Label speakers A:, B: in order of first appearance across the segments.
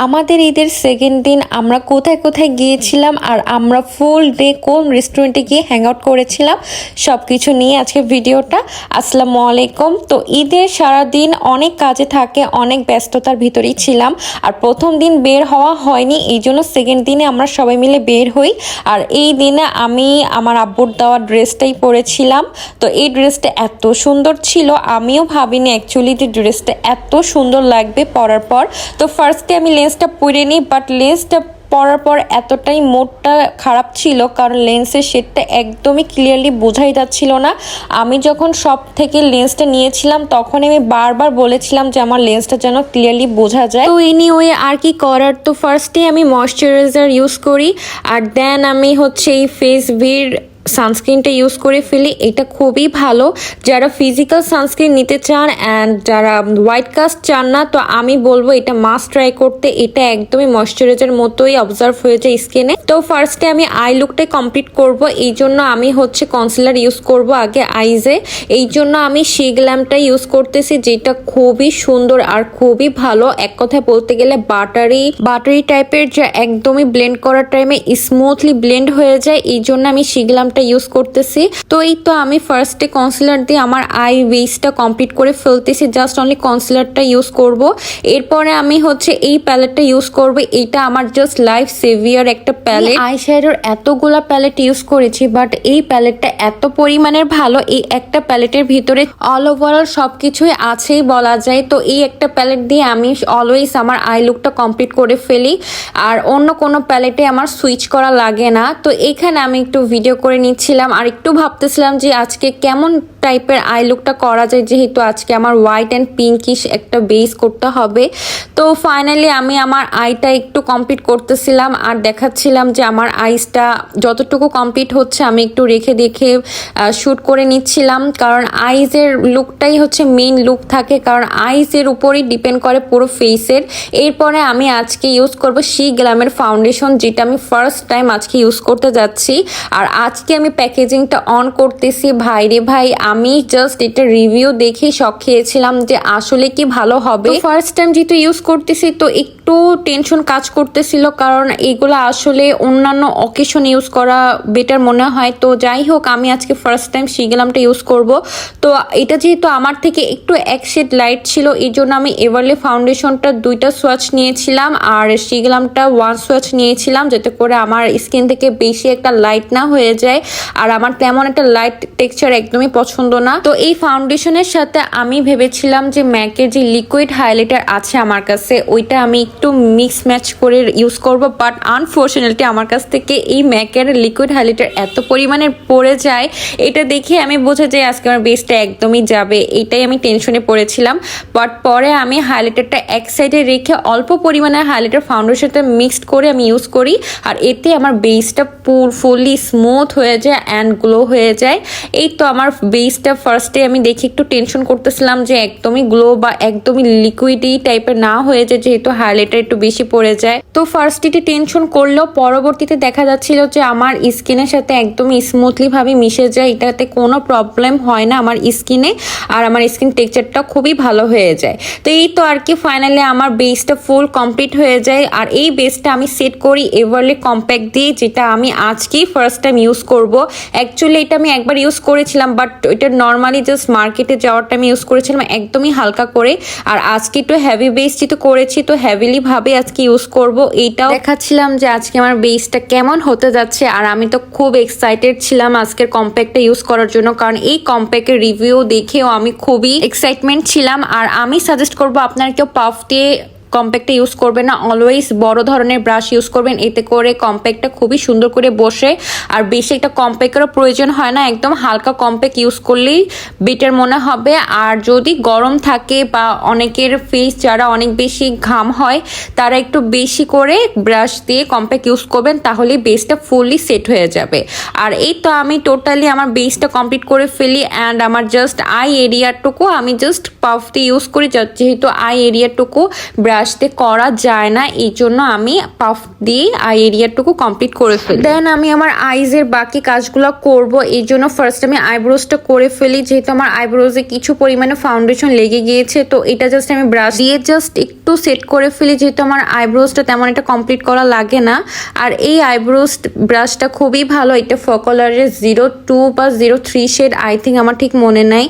A: আমাদের ঈদের সেকেন্ড দিন আমরা কোথায় কোথায় গিয়েছিলাম আর আমরা ফুল ডে কোন রেস্টুরেন্টে গিয়ে হ্যাং আউট করেছিলাম সব কিছু নিয়ে আজকে ভিডিওটা। আসসালামু আলাইকুম। তো ঈদের সারাদিন অনেক কাজে থাকে, অনেক ব্যস্ততার ভিতরেই ছিলাম আর প্রথম দিন বের হওয়া হয়নি, এই জন্য সেকেন্ড দিনে আমরা সবাই মিলে বের হই। আর এই দিনে আমি আমার আব্বুর দেওয়া ড্রেসটাই পরেছিলাম। তো এই ড্রেসটা এত সুন্দর ছিল, আমিও ভাবিনি অ্যাকচুয়ালি যে ড্রেসটা এত সুন্দর লাগবে পরার পর। তো ফার্স্টে আমি লেন্সটা পরে নিই, বাট লেন্সটা পরার পর এতটাই মোডটা খারাপ ছিল কারণ লেন্সের শেডটা একদমই ক্লিয়ারলি বোঝাই যাচ্ছিল না। আমি যখন সব থেকে লেন্সটা নিয়েছিলাম তখন আমি বারবার বলেছিলাম যে আমার লেন্সটা যেন ক্লিয়ারলি বোঝা যায়। তো এনিওয়ে আর কি করার, তো ফার্স্টে আমি ময়শ্চারাইজার ইউজ করি আর দেন আমি হচ্ছে এই ফেস ভির সানস্ক্রিনটা ইউজ করে ফেলি। এটা খুবই ভালো যারা ফিজিক্যাল সানস্ক্রিন নিতে চান অ্যান্ড যারা হোয়াইট কাস্ট চান না, তো আমি বলবো এটা মাস্ট ট্রাই করতে। এটা একদমই ময়শ্চারাইজার মতোই অবজার্ভ হয়ে যায় স্কিনে। তো ফার্স্টে আমি আই লুকটাই কমপ্লিট করব, এই জন্য আমি হচ্ছে কনসিলার ইউজ করব আগে আইজে। এই জন্য আমি শি গ্ল্যামটা ইউজ করতেছি, যেটা খুবই সুন্দর আর খুবই ভালো। এক কথায় বলতে গেলে বাটারি টাইপের, যা একদমই ব্লেন্ড করার টাইমে স্মুথলি ব্লেন্ড হয়ে যায়, এই জন্য আমি শি গ্ল্যাম ইউজ করতেছি। তো এই তো আমি ফার্স্টে কনসিলার দিয়ে আমার আই বেসটা কমপ্লিট করে ফেলতেছি, জাস্ট অনলি কনসিলারটা ইউজ করব। এরপরে আমি হচ্ছে এই প্যালেটটা ইউজ করব, এটা আমার জাস্ট লাইফ সেভিয়ার একটা প্যালেট। আই শ্যাডোর এতগুলা প্যালেট ইউজ করেছি, বাট এই প্যালেটটা এত পরিমাণের ভালো, এই একটা প্যালেটের ভিতরে অল ওভারঅল সবকিছুই আছেই বলা যায়। তো এই একটা প্যালেট দিয়ে আমি অলওয়েজ আমার আই লুকটা কমপ্লিট করে ফেলি, আর অন্য কোনো প্যালেটে আমার সুইচ করা লাগে না। তো এখানে আমি একটু ভিডিও করে নিচ্ছিলাম আর একটু ভাবতেছিলাম যে আজকে কেমন টাইপের আই লুকটা করা যায়, যেহেতু আজকে আমার হোয়াইট অ্যান্ড পিঙ্কিশ একটা বেস করতে হবে। তো ফাইনালি আমি আমার আইটা একটু কমপ্লিট করতেছিলাম আর দেখাচ্ছিলাম যে আমার আইসটা যতটুকু কমপ্লিট হচ্ছে আমি একটু রেখে দেখে শ্যুট করে নিচ্ছিলাম, কারণ আইজের লুকটাই হচ্ছে মেইন লুক থাকে, কারণ আইজের উপরেই ডিপেন্ড করে পুরো ফেসের। এরপরে আমি আজকে ইউজ করব শি গ্ল্যামের ফাউন্ডেশন, যেটা আমি ফার্স্ট টাইম আজকে ইউজ করতে যাচ্ছি। আর আজকে আমি প্যাকেজিংটা অন করতেছি, ভাই রে ভাই, আমি জাস্ট এটা রিভিউ দেখে শক খেয়েছিলাম যে আসলে কি ভালো হবে। ফার্স্ট টাইম যেহেতু ইউজ করতেছি তো একটু টেনশন কাজ করতেছিল, কারণ এগুলো আসলে অন্যান্য অকেশন ইউজ করা বেটার মনে হয়। তো যাই হোক, আমি আজকে ফার্স্ট টাইম শি গ্ল্যামটা ইউজ করব। তো এটা যেহেতু আমার থেকে একটু এক শেড লাইট ছিল, এই জন্য আমি এভারলি ফাউন্ডেশনটা 2টা সোয়াচ নিয়েছিলাম আর শি গ্ল্যামটা 1 সোয়াচ নিয়েছিলাম, যাতে করে আমার স্কিন থেকে বেশি একটা লাইট না হয়ে যায়। আর আমার তেমন একটা লাইট টেক্সচার একদমই পছন্দ না। তো এই ফাউন্ডেশনের সাথে আমি ভেবেছিলাম যে ম্যাকের যে লিকুইড হাইলাইটার আছে আমার কাছে, ওইটা আমি একটু মিক্স ম্যাচ করে ইউজ করব, বাট আনফর্চুনেটলি আমার কাছ থেকে এই ম্যাকের লিকুইড হাইলাইটার এত পরিমাণে পড়ে যায়, এটা দেখে আমি বোঝা যায় আজকে আমার বেসটা একদমই যাবে, এটাই আমি টেনশনে পড়েছিলাম। বাট পরে আমি হাইলাইটারটা এক সাইডে রেখে অল্প পরিমাণে হাইলাইটার ফাউন্ডেশনটা মিক্সড করে আমি ইউজ করি, আর এতে আমার বেসটা ফুললি স্মুথ হয়ে যায় অ্যান্ড গ্লো হয়ে যায়। এই তো আমার বেসটা ফার্স্টে আমি দেখি একটু টেনশন করতেছিলাম যে একদমই গ্লো বা একদমই লিকুইডি টাইপের না হয়ে যায়, যেহেতু হাইলাইটার একটু বেশি পড়ে যায়। তো ফার্স্টে টেনশন করলেও পরবর্তীতে দেখা যাচ্ছিল যে আমার স্কিনের সাথে একদমই স্মুথলি ভাবে মিশে যায়, এটাতে কোনো প্রবলেম হয় না আমার স্কিনে, আর আমার স্কিন টেক্সচারটা খুবই ভালো হয়ে যায়। তো এই তো আর কি, ফাইনালি আমার বেসটা ফুল কমপ্লিট হয়ে যায়। আর এই বেসটা আমি সেট করি এভারলি কম্প্যাক্ট দিয়ে, যেটা আমি আজকেই ফার্স্ট টাইম ইউজ করব। অ্যাকচুয়ালি এটা আমি একবার ইউজ করেছিলাম, বাট এটা নর্মালি জাস্ট মার্কেটে যাওয়ার টাইম ইউজ করেছিলাম একদমই হালকা করে। আর আজকে একটু হেভি বেস যেহেতু করেছি, তো হেভিলি ভাবে আজকে ইউজ করব। এইটাও দেখাচ্ছিলাম যে আজকে আমার বেসটা কেমন হতে যাচ্ছে, আর আমি তো খুব এক্সাইটেড ছিলাম আজকের কম্প্যাক্টটা ইউজ করার জন্য, কারণ এই কম্প্যাক্টের রিভিউ দেখেও আমি খুবই এক্সাইটমেন্ট ছিলাম। আর আমি সাজেস্ট করব আপনারা কেউ পাফ দিয়ে কম্প্যাক্টটা ইউজ করবেন না, অলওয়েজ বড় ধরনের ব্রাশ ইউজ করবেন, এতে করে কম্প্যাক্টটা খুবই সুন্দর করে বসে। আর বেশি একটা কম্প্যাক্টেরও প্রয়োজন হয় না, একদম হালকা কম্প্যাক্ট ইউজ করলেই বেটার মনে হবে। আর যদি গরম থাকে বা অনেকের ফেস যারা অনেক বেশি ঘাম হয়, তারা একটু বেশি করে ব্রাশ দিয়ে কম্প্যাক্ট ইউজ করবেন, তাহলে বেসটা ফুললি সেট হয়ে যাবে। আর এই তো আমি টোটালি আমার বেসটা কমপ্লিট করে ফেলি, অ্যান্ড আমার জাস্ট আই এরিয়াটুকু আমি জাস্ট পাফ দিয়ে ইউজ করি, যেহেতু আই এরিয়াটুকু ব্রাশ ব্রাশ দিয়ে করা যায় না, এই জন্য আমি পাফ দিয়ে আই এরিয়াটুকু কমপ্লিট করে ফেলি। দেন আমি আমার আইজের বাকি কাজগুলো করব, এই জন্য ফার্স্ট আমি আইব্রোজটা করে ফেলি। যেহেতু আমার আইব্রোজে কিছু পরিমাণে ফাউন্ডেশন লেগে গিয়েছে, তো এটা জাস্ট আমি ব্রাশ দিয়ে জাস্ট একটু সেট করে ফেলি, যেহেতু আমার আইব্রোজটা তেমন একটা কমপ্লিট করা লাগে না। আর এই আইব্রোজ ব্রাশটা খুবই ভালো, এটা ফকালারের 02 বা 03 শেড, আই থিঙ্ক, আমার ঠিক মনে নাই।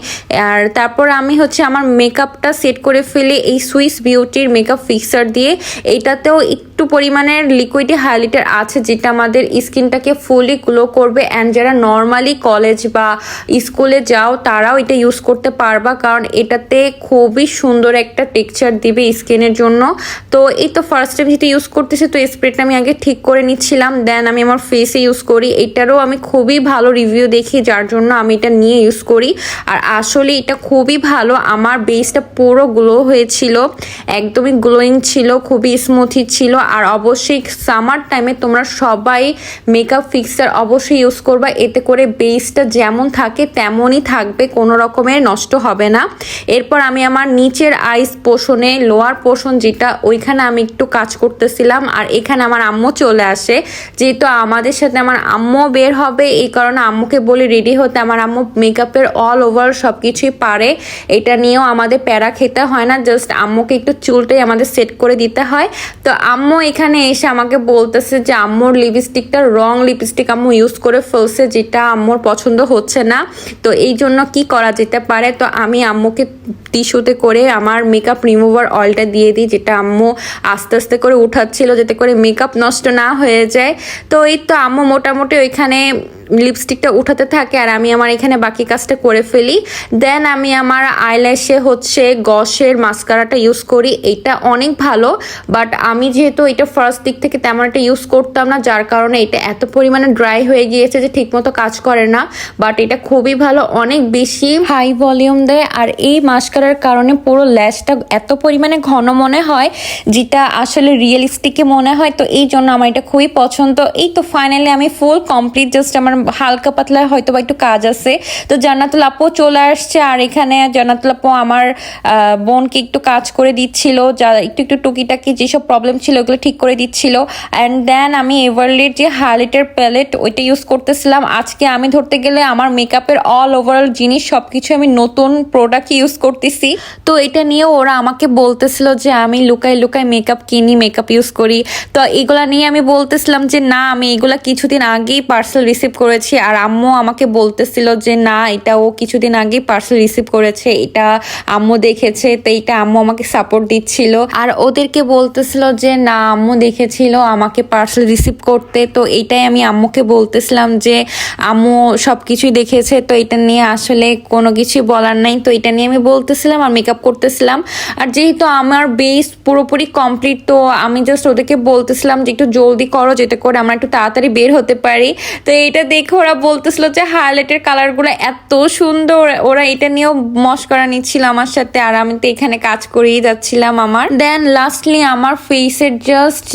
A: আর তারপর আমি হচ্ছে আমার মেকআপটা সেট করে ফেলি এই সুইস বিউটির মেকআপ ফিক্সার দিয়ে। এইটাতেও একটু পরিমাণের লিকুইডি হাইলাইটার আছে, যেটা আমাদের স্কিনটাকে ফুলি গ্লো করবে। অ্যান্ড যারা নর্মালি কলেজ বা স্কুলে যাও তারাও এটা ইউজ করতে পারবা, কারণ এটাতে খুবই সুন্দর একটা টেক্সচার দিবে স্কিনের জন্য। তো এই তো ফার্স্ট টাইম যেটা ইউজ করতেছি, তো স্প্রেটা আমি আগে ঠিক করে নিচ্ছিলাম, দেন আমি আমার ফেসে ইউজ করি। এটারও আমি খুবই ভালো রিভিউ দেখি, যার জন্য আমি এটা নিয়ে ইউজ করি। আর আসলে এটা খুবই ভালো, আমার বেসটা পুরো গ্লো হয়েছিল, একদমই গ্লোয়িং ছিল, খুবই স্মুথি ছিল। আর অবশ্যই সামার টাইমে তোমরা সবাই মেকআপ ফিক্সার অবশ্যই ইউজ করবা, এতে করে বেসটা যেমন থাকে তেমনই থাকবে, কোনো রকমের নষ্ট হবে না। এরপর আমি আমার নিচের আইস পোর্শনে, লোয়ার পোর্শন যেটা, ওইখানে আমি একটু কাজ করতেছিলাম। আর এখানে আমার আম্মু চলে আসে, যেহেতু আমাদের সাথে আমার আম্মু বের হবে, এই কারণে আম্মুকে বলি রেডি হতে। আমার আম্মু মেকআপের অল ওভার সব কিছুই পারে, এটা নিয়েও আমাদের প্যারা খেতে হয় না, জাস্ট আম্মুকে একটু চুলটাই আমাদের সেট করে দিতে হয়। তো আম্মু এখানে এসে আমাকে বলতেছে যে আম্মুর লিপস্টিকটা রং লিপস্টিক আম্মু ইউজ করে ফেলছে, যেটা আম্মুর পছন্দ হচ্ছে না, তো এই জন্য কি করা যেতে পারে। তো আমি আম্মুকে টিস্যুতে করে আমার মেকআপ রিমুভার অয়েলটা দিয়ে দিই, যেটা আম্মু আস্তে আস্তে করে উঠাচ্ছিল যাতে করে মেকআপ নষ্ট না হয়ে যায়। তো এই তো আম্মু মোটামুটি ওইখানে লিপস্টিকটা উঠাতে থাকে, আর আমি আমার এখানে বাকি কাজটা করে ফেলি। দেন আমি আমার আইল্যাশে হচ্ছে গসের মাস্কারাটা ইউজ করি, এটা অনেক ভালো, বাট আমি যেহেতু এটা ফার্স্ট দিক থেকে তেমন একটা ইউজ করতাম না, যার কারণে এটা এত পরিমাণে ড্রাই হয়ে গিয়েছে যে ঠিকমতো কাজ করে না। বাট এটা খুবই ভালো, অনেক বেশি হাই ভলিউম দেয়, আর এই মাস্কারার কারণে পুরো ল্যাশটা এত পরিমাণে ঘন মনে হয়, যেটা আসলে রিয়েলিস্টিকে মনে হয়। তো এই জন্য আমার এটা খুবই পছন্দ। এই তো ফাইনালি আমি ফুল কমপ্লিট, জাস্ট আমার হালকা পাতলা হয়তো বা একটু কাজ আছে। তো জান্নাতুল আপু চলে আসছে, আর এখানে জান্নাতুল আপু আমার বোনকে একটু কাজ করে দিচ্ছিল, যা একটু একটু টুকিটাকি যেসব প্রবলেম ছিল ওগুলো ঠিক করে দিচ্ছিল। অ্যান্ড দেন আমি এভারলির যে হাইলাইটার প্যালেট ওইটা ইউজ করতেছিলাম। আজকে আমি ধরতে গেলে আমার মেকআপের অল ওভারঅল জিনিস সব কিছু আমি নতুন প্রোডাক্ট ইউজ করতেছি। তো এটা নিয়ে ওরা আমাকে বলতেছিল যে আমি লুকাই লুকাই মেকআপ কিনি, মেকআপ ইউজ করি। তো এগুলা নিয়ে আমি বলতেছিলাম যে না, আমি এগুলা কিছুদিন আগেই পার্সেল রিসিভ করেছি। আর আম্মু আমাকে বলতেছিল যে না, এটা ও কিছুদিন আগেই পার্সেল রিসিভ করেছে, এটা আম্মু দেখেছে, তো এটা আম্মু আমাকে সাপোর্ট দিচ্ছিল। আর ওদেরকে বলতেছিল যে না, আম্মু দেখেছিল আমাকে পার্সেল রিসিভ করতে। তো এইটাই আমি আম্মুকে বলতেছিলাম যে আম্মু সব কিছুই দেখেছে, তো এটা নিয়ে আসলে কোনো কিছুই বলার নাই। তো এটা নিয়ে আমি বলতেছিলাম আর মেকআপ করতেছিলাম। আর যেহেতু আমার বেস পুরোপুরি কমপ্লিট, তো আমি জাস্ট ওদেরকে বলতেছিলাম যে একটু জলদি করো, যেতে করে আমরা একটু তাড়াতাড়ি বের হতে পারি। তো এটা দেখে ওরা বলতেছিল যে হাইলাইটের কালারগুলো এত সুন্দর, ওরা এটা নিয়েও মশকরা নিচ্ছিল আমার সাথে। আর আমি তো এখানে কাজ করেই যাচ্ছিলাম আমার। দেন লাস্টলি আমার ফেসের জাস্ট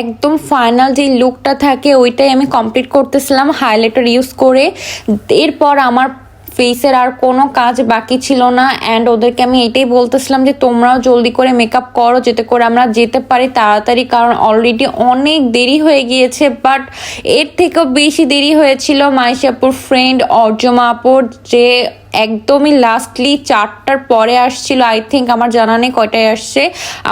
A: একদম ফাইনাল যে লুকটা থাকে ওইটাই আমি কমপ্লিট করতেছিলাম হাইলাইটার ইউজ করে। এরপর আমার ফেসের আর কোনো কাজ বাকি ছিল না। অ্যান্ড ওদেরকে আমি এটাই বলতেছিলাম যে তোমরাও জলদি করে মেকআপ করো, যাতে করে আমরা যেতে পারি তাড়াতাড়ি, কারণ অলরেডি অনেক দেরি হয়ে গিয়েছে। বাট এর থেকেও বেশি দেরি হয়েছিল মাইশাপুর ফ্রেন্ড অর্জমা আপুর, যে একদমই লাস্টলি 4টার পরে আসছিল। আই থিঙ্ক, আমার জানা নেই কয়টায় আসছে,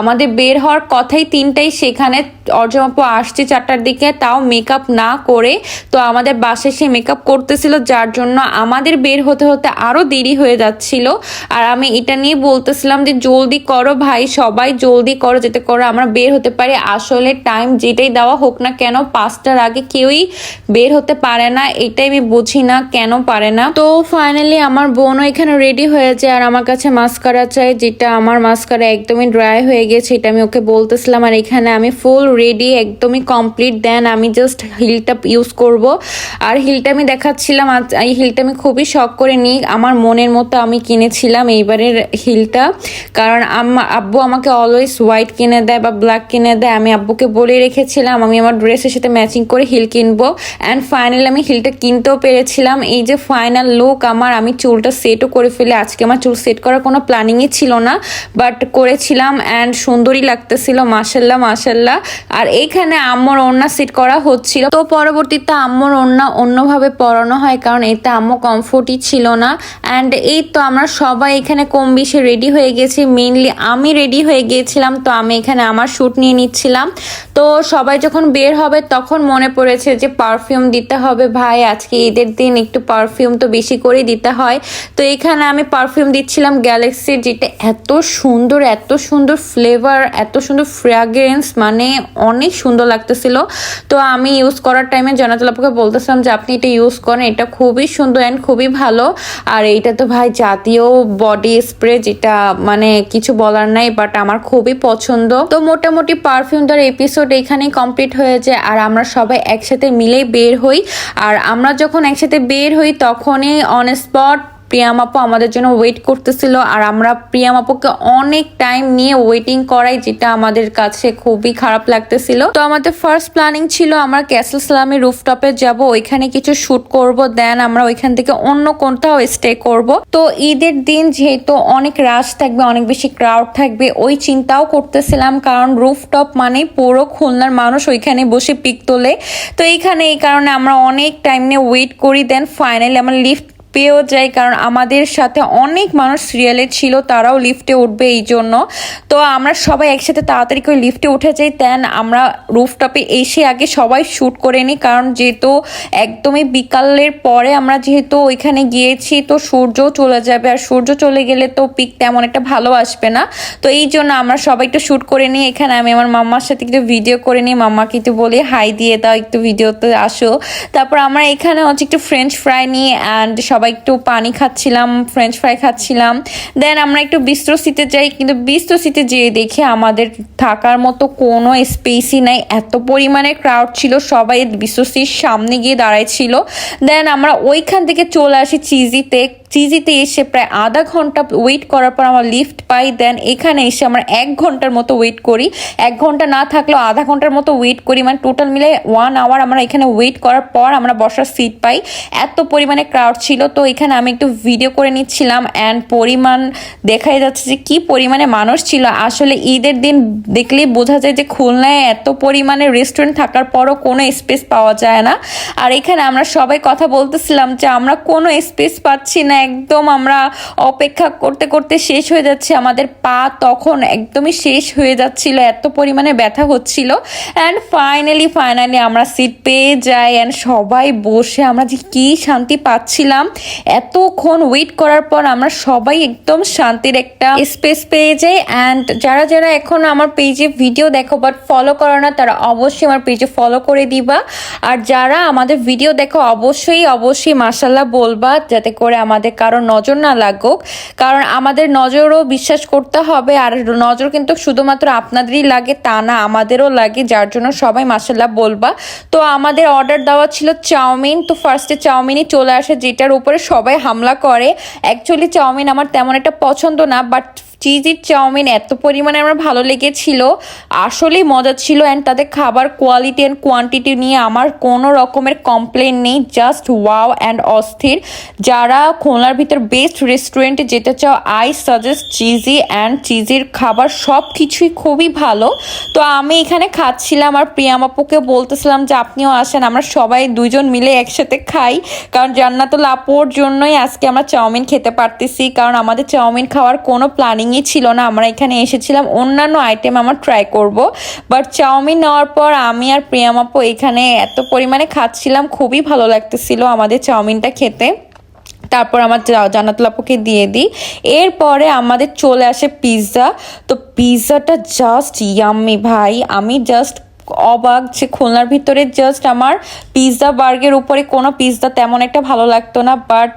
A: আমাদের বের হওয়ার কথাই 3টায়, সেখানে অর্জমাপু আসছে 4টার দিকে, তাও মেকআপ না করে। তো আমাদের বাসায় সে মেকআপ করতেছিল, যার জন্য আমাদের বের হতে হতে আরও দেরি হয়ে যাচ্ছিল। আর আমি এটা নিয়ে বলতেছিলাম যে জলদি করো ভাই, সবাই জলদি করো, যাতে করে আমরা বের হতে পারি। আসলে টাইম যেটাই দেওয়া হোক না কেন, 5টার আগে কেউই বের হতে পারে না, এটাই আমি বুঝি না কেন পারে না। তো ফাইনালি আমার বোনও এখানে রেডি হয়ে যায়, আর আমার কাছে মাস্কারা চাই, যেটা আমার মাস্কারা একদমই ড্রাই হয়ে গেছে, এটা আমি ওকে বলতেছিলাম। আর এখানে আমি ফুল রেডি, একদমই কমপ্লিট। দেন আমি জাস্ট হিলটা ইউজ করব। আর হিলটা আমি দেখাচ্ছিলাম, এই হিলটা আমি খুবই শখ করে নিই, আমার মনের মতো আমি কিনেছিলাম এইবারের হিলটা। কারণ আব্বু আমাকে অলওয়েজ হোয়াইট কিনে দেয় বা ব্ল্যাক কিনে দেয়, আমি আব্বুকে বলে রেখেছিলাম আমি আমার ড্রেসের সাথে ম্যাচিং করে হিল কিনবো। অ্যান্ড ফাইনালি আমি হিলটা কিনতেও পেরেছিলাম। এই যে ফাইনাল লুক আমার, আমি চুলটা সেটও করে ফেলে, আজকে আমার চুল সেট করার কোনো প্ল্যানিংই ছিল না, বাট করেছিলাম অ্যান্ড সুন্দরই লাগতেছিল, মাশাল্লাহ মাশাল্লাহ। আর এইখানে আম্মুর ওড়না সেট করা হচ্ছিল, তো পরবর্তীতে আম্মুর ওড়না অন্যভাবে পরানো হয় কারণ এতে আম্মু কমফোর্টই ছিল না। অ্যান্ড এই তো আমরা সবাই এখানে কম বেশি রেডি হয়ে গেছি, মেইনলি আমি রেডি হয়ে গিয়েছিলাম, তো আমি এখানে আমার শ্যুট নিয়ে নিচ্ছিলাম। তো সবাই যখন বের হবে তখন মনে পড়েছে যে পারফিউম দিতে হবে, ভাই আজকে ঈদের দিন একটু পারফিউম তো বেশি করে দিতে হয়। তো এখানে আমি পারফিউম দিচ্ছিলাম গ্যালাক্সির, যেটা এত সুন্দর ফ্লেভার, এত সুন্দর ফ্র্যাগ্রেন্স, মানে অনেক সুন্দর লাগতেছিল। তো আমি ইউজ করার টাইমে জান্নাতুল আপুকে বলতেছিলাম যে আপনি এটা ইউজ করেন, এটা খুবই সুন্দর অ্যান্ড খুবই ভালো। আর এইটা তো ভাই জাতীয় বডি স্প্রে, যেটা মানে কিছু বলার নাই, বাট আমার খুবই পছন্দ। তো মোটামুটি পারফিউম দেওয়ার এপিসোড এখানেই কমপ্লিট হয়ে যায় আর আমরা সবাই একসাথে মিলেই বের হই। আর আমরা যখন একসাথে বের হই তখনই অন স্পট প্রিয়াম আপু আমাদের জন্য ওয়েট করতেছিল, আর আমরা প্রিয়াম আপুকে অনেক টাইম নিয়ে ওয়েটিং করাই, যেটা আমাদের কাছে খুবই খারাপ লাগতেছিল। তো আমাদের ফার্স্ট প্ল্যানিং ছিল আমরা ক্যাসেল সালামি রুফটপে যাব, ওইখানে কিছু শুট করব, দেন আমরা ওইখান থেকে অন্য কোথাও স্টে করব। তো ঈদের দিন যেহেতু অনেক রাশ থাকবে, অনেক বেশি ক্রাউড থাকবে, ওই চিন্তাও করতেছিলাম, কারণ রুফটপ মানে পুরো খুলনার মানুষ ওইখানে বসে পিক তোলে। তো এই কারণে আমরা অনেক টাইম নিয়ে ওয়েট করি, দেন ফাইনালি আমরা লিফট পেয়েও যাই, কারণ আমাদের সাথে অনেক মানুষ সিরিয়ালে ছিল, তারাও লিফটে উঠবে এই জন্য। তো আমরা সবাই একসাথে তাড়াতাড়ি করে লিফটে উঠে যাই, দেন আমরা রুফটপে এসে আগে সবাই শ্যুট করে নিই, কারণ যেহেতু একদমই বিকালের পরে আমরা যেহেতু ওইখানে গিয়েছি, তো সূর্য চলে যাবে, আর সূর্য চলে গেলে তো পিক তেমন একটা ভালো আসবে না। তো এই জন্য আমরা সবাই একটু শ্যুট করে নিই। এখানে আমি আমার মাম্মার সাথে একটু ভিডিও করে নিই, মাম্মাকে একটু বলি হাই দিয়ে দাও, একটু ভিডিওতে আসো। তারপর আমরা এখানে হচ্ছে একটু ফ্রেঞ্চ ফ্রাই নিয়ে অ্যান্ড সবাই একটু পানি খাচ্ছিলাম, ফ্রেঞ্চ ফ্রাই খাচ্ছিলাম। দেন আমরা একটু বিস্ট্রো সিতে যাই, কিন্তু বিস্ট্রো সিতে যেয়ে দেখি আমাদের থাকার মতো কোনো স্পেসই নাই, এত পরিমাণে ক্রাউড ছিল, সবাই বিস্ট্রো সির সামনে গিয়ে দাঁড়াইছিল। দেন আমরা ওইখান থেকে চলে আসি চিজিতে এসে প্রায় আধা ঘন্টা ওয়েট করার পর আমরা লিফট পাই। দেন এখানে এসে আমরা 1 ঘন্টার মতো ওয়েট করি, 1 ঘন্টা না থাকলেও আধা ঘন্টার মতো ওয়েট করি, মানে টোটাল মিলে 1 আওয়ার আমরা এখানে ওয়েট করার পর আমরা বসার সিট পাই। এত পরিমাণে ক্রাউড ছিল, তো এখানে আমি একটু ভিডিও করে নিচ্ছিলাম অ্যান্ড পরিমাণ দেখাই যাচ্ছে যে কি পরিমাণে মানুষ ছিল। আসলে ঈদের দিন দেখলেই বোঝা যায় যে খুলনায় এত পরিমাণে রেস্টুরেন্ট থাকার পরও কোনো স্পেস পাওয়া যায় না। আর এখানে আমরা সবাই কথা বলতেছিলাম যে আমরা কোনো স্পেস পাচ্ছি না, একদম আমরা অপেক্ষা করতে করতে শেষ হয়ে যাচ্ছে, আমাদের পা তখন একদমই শেষ হয়ে যাচ্ছিল, এত পরিমাণে ব্যথা হচ্ছিল। অ্যান্ড ফাইনালি আমরা সিট পেয়ে যাই অ্যান্ড সবাই বসে আমরা যে কি শান্তি পাচ্ছিলাম, এতক্ষণ ওয়েট করার পর আমরা সবাই একদম শান্তির একটা স্পেস পেয়ে যাই। অ্যান্ড যারা যারা এখন আমার পেজে ভিডিও দেখো বাট ফলো করো না, তারা অবশ্যই আমার পেজে ফলো করে দিবা। আর যারা আমাদের ভিডিও দেখো অবশ্যই মাশাল্লাহ বলবা, যাতে করে আমাদের কারো নজর না লাগুক, কারণ আমাদের নজরও বিশ্বাস করতে হবে, আর নজর কিন্তু শুধুমাত্র আপনাদেরই লাগে তা না, আমাদেরও লাগে, যার জন্য সবাই মাশাল্লাহ বলবা। তো আমাদের অর্ডার দেওয়া ছিল চাউমিন, তো ফার্স্টে চাউমিনই চলে আসে, যেটার উপরে সবাই হামলা করে। অ্যাকচুয়ালি চাউমিন আমার তেমন একটা পছন্দ না, বাট চিজির চাউমিন এত পরিমাণে আমার ভালো লেগেছিল, আসলেই মজা ছিল। অ্যান্ড তাদের খাবার কোয়ালিটি অ্যান্ড কোয়ান্টিটি নিয়ে আমার কোনো রকমের কমপ্লেন নেই, জাস্ট ওয়াও অ্যান্ড অস্থির। যারা খুলনার ভিতর বেস্ট রেস্টুরেন্টে যেতে চাও, আই সাজেস্ট চিজি, অ্যান্ড চিজির খাবার সব কিছুই খুবই ভালো। তো আমি এখানে খাচ্ছিলাম আর প্রিয়াম আপুকে বলতেছিলাম যে আপনিও আসেন, আমরা সবাই দুইজন মিলে একসাথে খাই, কারণ জান্নাতুল আপুর জন্যই আজকে আমরা চাউমিন খেতে পারতেছি, কারণ আমাদের চাউমিন খাওয়ার কোনো প্ল্যানিংই ছিল না। আমরা এখানে এসেছিলাম অন্যান্য আইটেম আমরা ট্রাই করব, বাট চাউমিন নেওয়ার পর আমি আর প্রিয়াম আপু এখানে এত পরিমাণে খাচ্ছিলাম, খুবই ভালো লাগতেছিল আমাদের চাউমিনটা খেতে। তারপর আমার জান্নাতুল আপুকে দিয়ে দিই, এরপরে আমাদের চলে আসে পিৎজা। তো পিৎজাটা জাস্ট ইয়াম্মি ভাই, আমি জাস্ট অবাক যে খুলনার ভিতরে জাস্ট আমার পিৎজা বার্গের উপরে কোনো পিৎজা তেমন একটা ভালো লাগতো না, বাট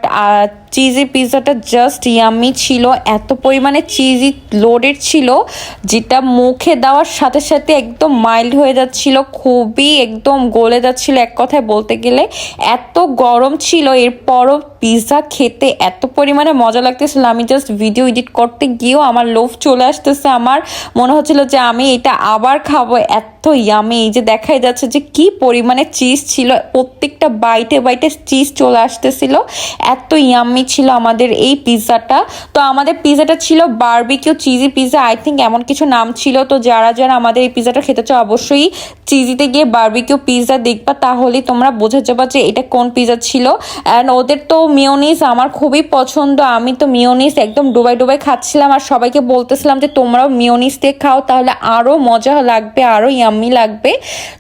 A: চিজি পিৎজাটা জাস্ট ইয়ামি ছিল, এত পরিমাণে চিজি লোডেড ছিল যেটা মুখে দেওয়ার সাথে সাথে একদম মাইল্ড হয়ে যাচ্ছিল, খুবই একদম গলে যাচ্ছিল এক কথায় বলতে গেলে। এত গরম ছিল, এরপরও পিৎজা খেতে এত পরিমাণে মজা লাগতেছিল, আমি জাস্ট ভিডিও এডিট করতে গিয়েও আমার লোভ চলে আসতেছে, আমার মনে হচ্ছিল যে আমি এটা আবার খাবো, এত ইয়ামি। এই যে দেখাই যাচ্ছে যে কি পরিমাণে চিজ ছিল, প্রত্যেকটা বাইটে বাইটে চিজ চলে আসতেছিল, এত ইয়ামি ছিল আমাদের এই পিৎজাটা। তো আমাদের পিৎজাটা ছিল barbecue cheesy pizza, I think এমন কিছু নাম ছিল। তো যারা যারা আমাদের এই পিৎজাটা খেতে চাও অবশ্যই চিজিতে গিয়ে বারবিকিউ পিৎজা দেখবা, তাহলেই তোমরা বোঝা যাবে যে এটা কোন পিৎজা ছিল। অ্যান্ড ওদের তো মিওনিজ আমার খুবই পছন্দ, আমি তো মিওনিজ একদম ডুবাই ডুবাই খাচ্ছিলাম আর সবাইকে বলতেছিলাম যে তোমরাও মিওনিজ দিয়ে খাও, তাহলে আরও মজা লাগবে, আরও ইয়াম্মি লাগবে।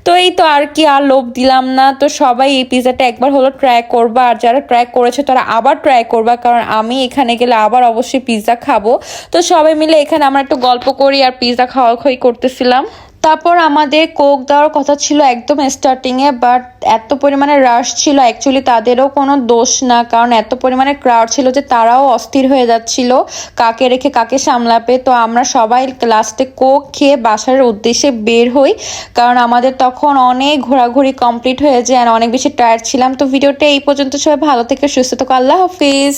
A: তো এই তো আর কি, আর লোভ দিলাম না। তো সবাই এই পিৎজাটা একবার হলো ট্রাই করবা, আর যারা ট্রাই করেছে তারা আবার ট্রাই করবা, কারণ আমি এখানে গেলে আবার অবশ্যই পিৎজা খাবো। তো সবাই মিলে এখানে আমরা একটু গল্প করি আর পিৎজা খাওয়া খাওয়ি করতেছিলাম। তারপর আমাদের কোক দেওয়ার কথা ছিল একদম স্টার্টিংয়ে, বাট এত পরিমাণে রাশ ছিল, অ্যাকচুয়ালি তাদেরও কোনো দোষ না, কারণ এত পরিমাণে ক্রাউড ছিল যে তারাও অস্থির হয়ে যাচ্ছিল কাকে রেখে কাকে সামলাবে। তো আমরা সবাই লাস্টে কোক খেয়ে বাসার উদ্দেশ্যে বের হই, কারণ আমাদের তখন অনেক ঘোরাঘুরি কমপ্লিট হয়ে যায় আর অনেক বেশি টায়ার্ড ছিলাম। তো ভিডিওটা এই পর্যন্ত, সবাই ভালো থেকে সুস্থ থাকো, আল্লাহ হাফিজ।